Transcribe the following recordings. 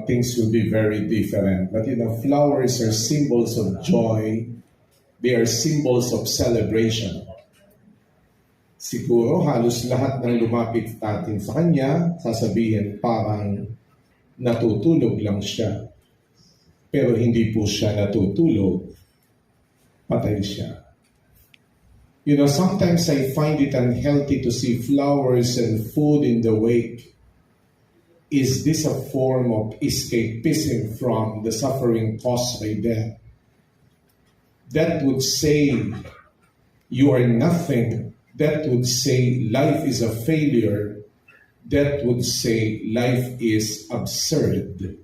Things will be very different. But flowers are symbols of joy. They are symbols of celebration. Siguro halos lahat ng lumapit natin sa kanya, sasabihin parang natutulog lang siya. Pero hindi po siya natutulog. Patay siya. Sometimes I find it unhealthy to see flowers and food in the wake. Is this a form of escapism from the suffering caused by death? That would say you are nothing. That would say life is a failure. That would say life is absurd.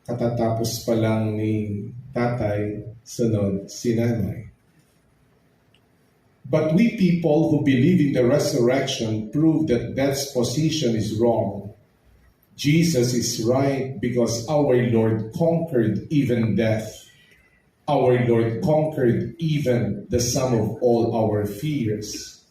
Katatapos pa lang ni tatay, sunod si nanay. But we people who believe in the resurrection prove that death's position is wrong. Jesus is right because our Lord conquered even death. Our Lord conquered even the sum of all our fears.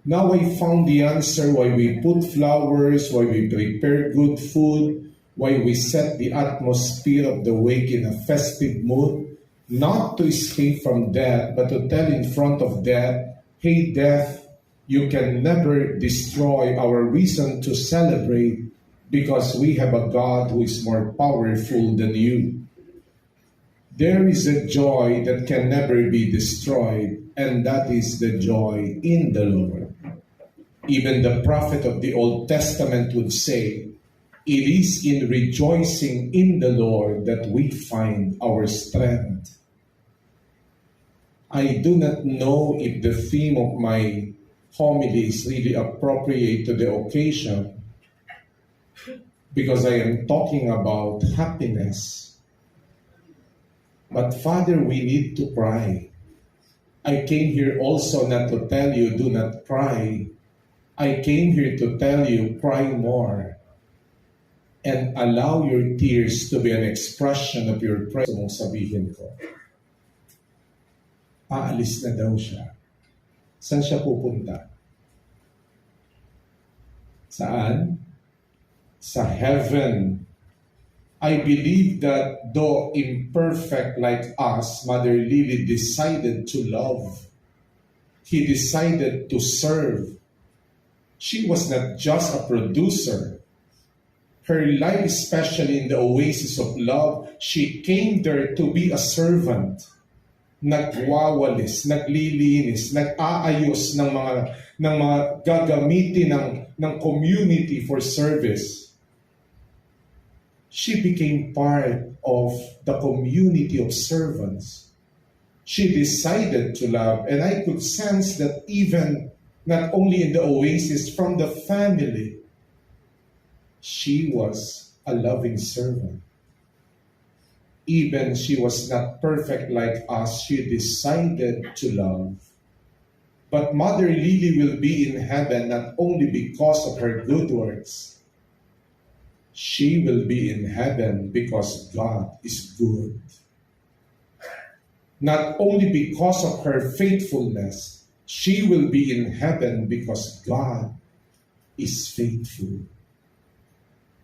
Now I found the answer why we put flowers, why we prepare good food, why we set the atmosphere of the wake in a festive mood. Not to escape from death, but to tell in front of death, hey death, you can never destroy our reason to celebrate because we have a God who is more powerful than you. There is a joy that can never be destroyed, and that is the joy in the Lord. Even the prophet of the Old Testament would say, it is in rejoicing in the Lord that we find our strength. I do not know if the theme of my homily is really appropriate to the occasion because I am talking about happiness. But Father, we need to cry. I came here also not to tell you, do not cry. I came here to tell you, cry more. And allow your tears to be an expression of your praise. Mong sabihin ko. Aalis na daw siya. Saan siya pupunta? Saan? Sa heaven. I believe that though imperfect like us, Mother Lily decided to love. He decided to serve. She was not just a producer. Her life, especially in the oasis of love, she came there to be a servant. Nagwawalis, naglilinis, nag-aayos ng mga gagamitin ng community for service. She became part of the community of servants. She decided to love, and I could sense that even not only in the oasis, from the family, she was a loving servant. Even she was not perfect like us, she decided to love. But Mother Lily will be in heaven not only because of her good works. She will be in heaven because God is good. Not only because of her faithfulness, she will be in heaven because God is faithful.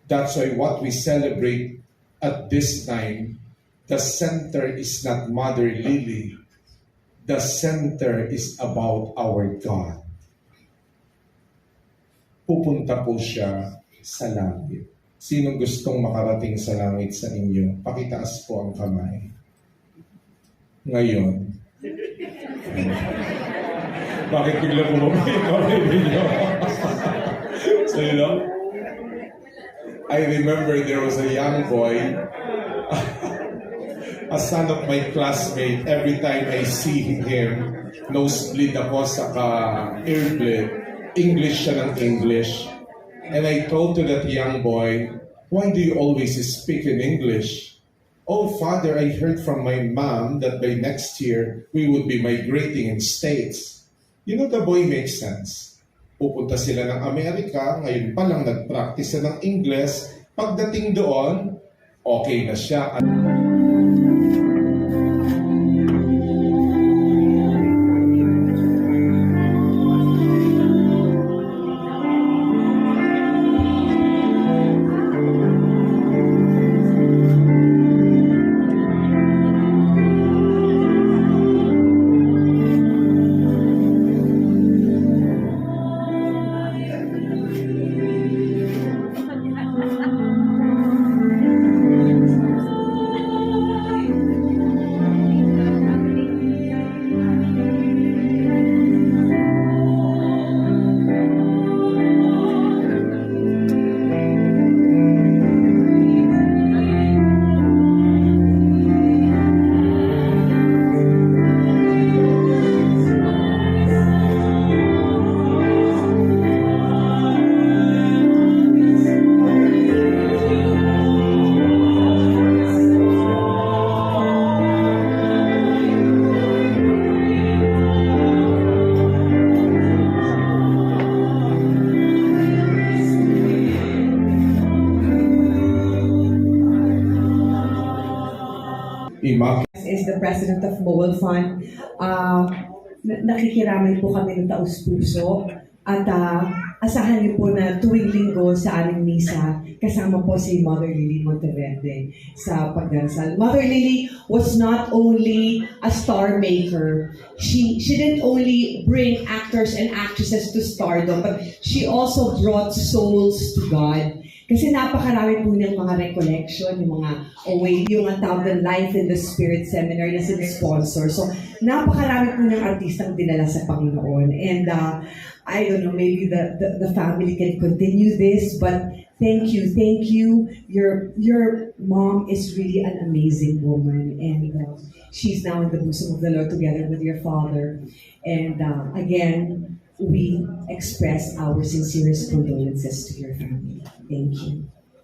That's why what we celebrate at this time, the center is not Mother Lily. The center is about our God. Pupunta po siya sa langit. Sinong gustong makarating sa langit sa inyo? Pakitaas po ang kamay. Ngayon, Bakit bigla bumaba yung kamay ninyo? So, you know, I remember there was a young boy, a son of my classmate. Every time I see him, nosebleed ako sa earbleed. English siya ng English. And I told to that young boy, why do you always speak in English? Oh, Father, I heard from my mom that by next year, we would be migrating in States. You know, the boy makes sense. Pupunta sila ng Amerika, ngayon pa lang nag-practice na ng English. Pagdating doon, okay na siya. Is the president of Mobile Fund. Nakikiramay po kami ng taus-puso at asahan niyo po na tuwing linggo sa aming misa kasama po si Mother Lily Monteverde sa pagdarasal. Mother Lily was not only a star maker. She didn't only bring actors and actresses to stardom, but she also brought souls to God. Kasi napakarami po niyang mga recollection, yung mga yung tawag na Life in the Spirit Seminar na sin-sponsor. So, napakarami po niyang artistang dinala sa Panginoon. And I don't know, maybe the family can continue this, but thank you. Your mom is really an amazing woman. And she's now in the bosom of the Lord together with your father. And again, we express our sincerest condolences to your family. Thank you.